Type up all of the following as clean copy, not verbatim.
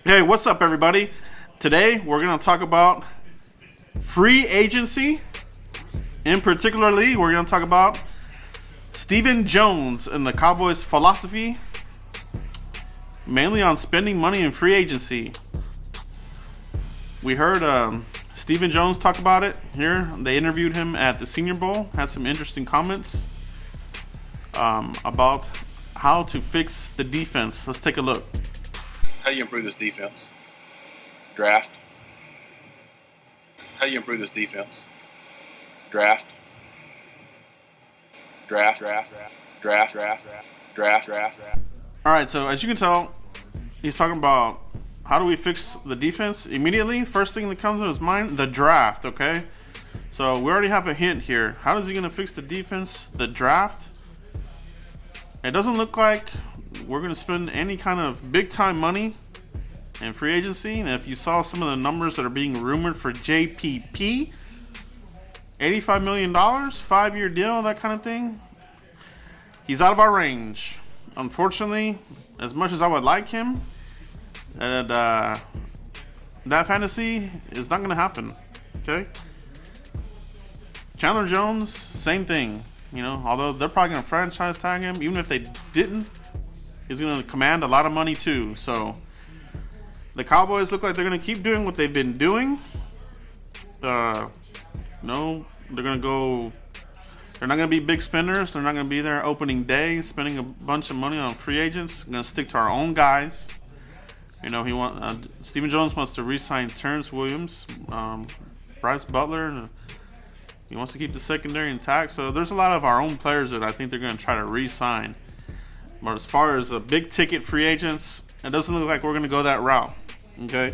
Hey, what's up, everybody? Today, we're going to talk about free agency. In particularly, we're going to talk about Stephen Jones and the Cowboys' philosophy, mainly on spending money in free agency. We heard Stephen Jones talk about it here. They interviewed him at the Senior Bowl, had some interesting comments about how to fix the defense. Let's take a look. How do you improve this defense? Draft. How do you improve this defense? Draft. Draft. All right, so as you can tell, he's talking about how do we fix the defense immediately. First thing that comes to his mind, the draft, okay? So we already have a hint here. How is he going to fix the defense? The draft? It doesn't look like we're going to spend any kind of big-time money in free agency. And if you saw some of the numbers that are being rumored for JPP, $85 million, 5-year deal, that kind of thing, he's out of our range. Unfortunately, as much as I would like him, and that fantasy is not going to happen. Okay? Chandler Jones, same thing. You know, although they're probably going to franchise tag him, even if they didn't, he's going to command a lot of money too. So the Cowboys look like they're going to keep doing what they've been doing. No, they're going to go. They're not going to be big spenders. They're not going to be there opening day spending a bunch of money on free agents. We're going to stick to our own guys. You know, Stephen Jones wants to re-sign Terrence Williams, Bryce Butler. He wants to keep the secondary intact. So there's a lot of our own players that I think they're going to try to re-sign. But as far as big ticket free agents, it doesn't look like we're going to go that route. Okay.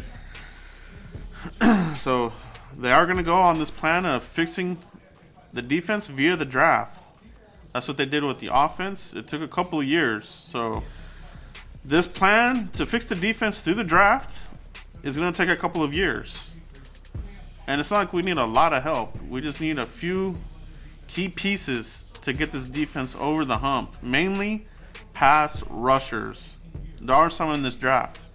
So they are going to go on this plan of fixing the defense via the draft. That's what they did with the offense. It took a couple of years. So this plan to fix the defense through the draft is going to take a couple of years. And it's not like we need a lot of help. We just need a few key pieces to get this defense over the hump. Mainly pass rushers. There are some in this draft.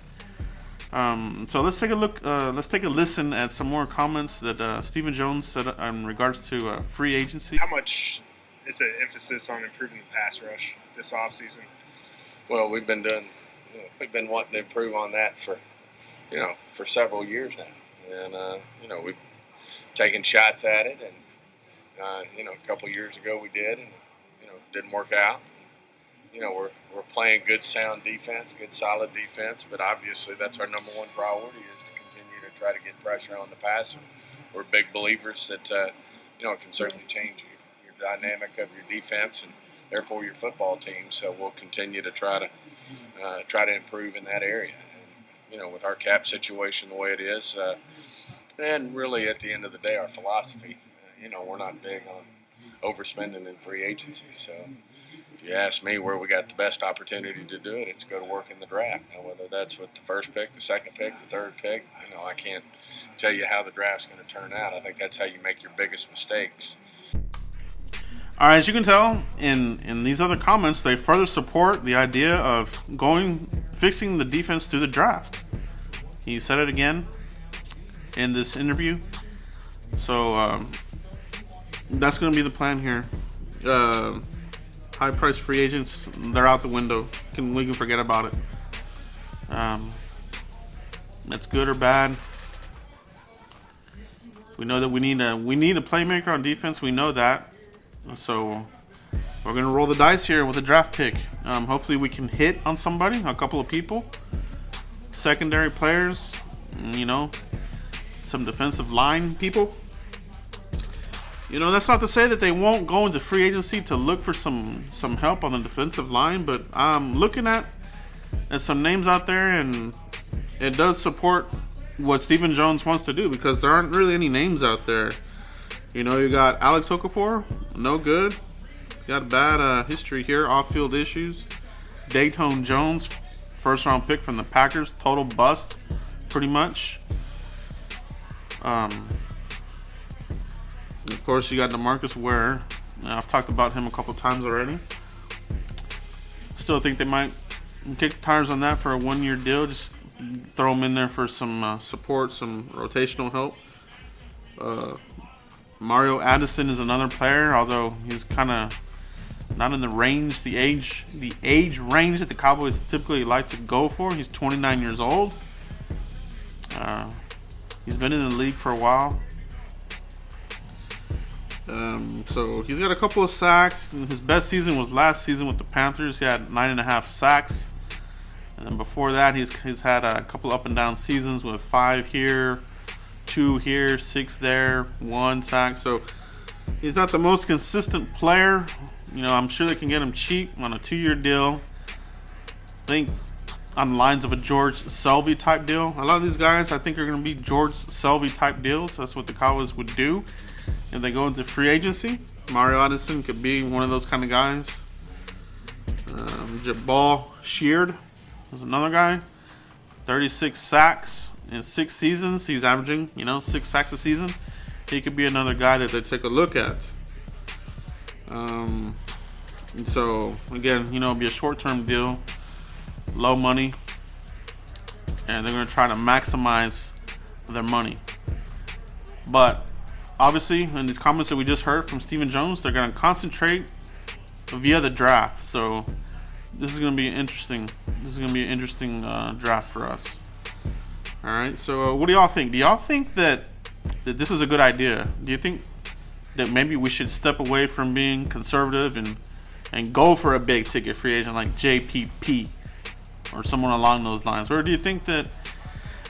So let's take a look. Let's take a listen at some more comments that Stephen Jones said in regards to free agency. How much is an emphasis on improving the pass rush this offseason? Well, we've been wanting to improve on that for several years now. And, we've taken shots at it. And, a couple years ago we did, and, didn't work out. We're playing good, sound defense, good, solid defense, but obviously that's our number one priority is to continue to try to get pressure on the passer. We're big believers that, it can certainly change your dynamic of your defense and therefore your football team. So we'll continue to try to improve in that area. And, with our cap situation the way it is, and really at the end of the day, our philosophy, we're not big on overspending in free agency. So if you ask me where we got the best opportunity to do it, it's go to work in the draft. Now, whether that's with the first pick, the second pick, the third pick, I can't tell you how the draft's going to turn out. I think that's how you make your biggest mistakes. All right, as you can tell in these other comments, they further support the idea of fixing the defense through the draft. He said it again in this interview. So that's going to be the plan here. High-priced free agents, they're out the window. We can forget about it. That's good or bad. We know that we need a playmaker on defense. We know that. So we're going to roll the dice here with a draft pick. Hopefully we can hit on somebody, a couple of people. Secondary players, some defensive line people. That's not to say that they won't go into free agency to look for some help on the defensive line, but I'm looking at some names out there, and it does support what Stephen Jones wants to do because there aren't really any names out there. You got Alex Okafor, no good. Got a bad history here, off-field issues. Dayton Jones, first-round pick from the Packers, total bust, pretty much. Of course, you got DeMarcus Ware. I've talked about him a couple times already. Still think they might kick the tires on that for a one-year deal. Just throw him in there for some support, some rotational help. Mario Addison is another player, although he's kind of not in the range, the age range that the Cowboys typically like to go for. He's 29 years old. He's been in the league for a while. So he's got a couple of sacks. His best season was last season with the Panthers. He had 9.5 sacks. And then before that, he's had a couple up and down seasons with 5 here, 2 here, 6 there, 1 sack. So he's not the most consistent player. You know, I'm sure they can get him cheap on a 2-year deal. I think on the lines of a George Selvey type deal. A lot of these guys, I think, are going to be George Selvey type deals. That's what the Cowboys would do if they go into free agency. Mario Addison could be one of those kind of guys. Jabal Sheard is another guy. 36 sacks in 6 seasons. He's averaging, 6 sacks a season. He could be another guy that they take a look at. And so, again, it'll be a short-term deal, low money, and they're going to try to maximize their money. But obviously, in these comments that we just heard from Stephen Jones, they're going to concentrate via the draft. So this is going to be interesting. This is going to be an interesting draft for us. All right. So what do y'all think? Do y'all think that this is a good idea? Do you think that maybe we should step away from being conservative and go for a big ticket free agent like JPP or someone along those lines? Or do you think that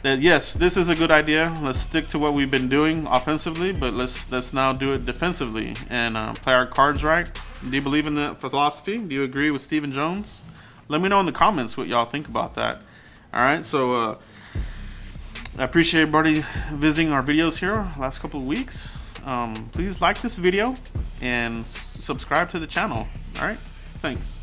yes, this is a good idea, let's stick to what we've been doing offensively, but let's now do it defensively and play our cards right? Do you believe in that philosophy? Do you agree with Stephen Jones? Let me know in the comments what y'all think about that. All right, so I appreciate everybody visiting our videos here last couple of weeks. Please like this video and subscribe to the channel. All right, thanks.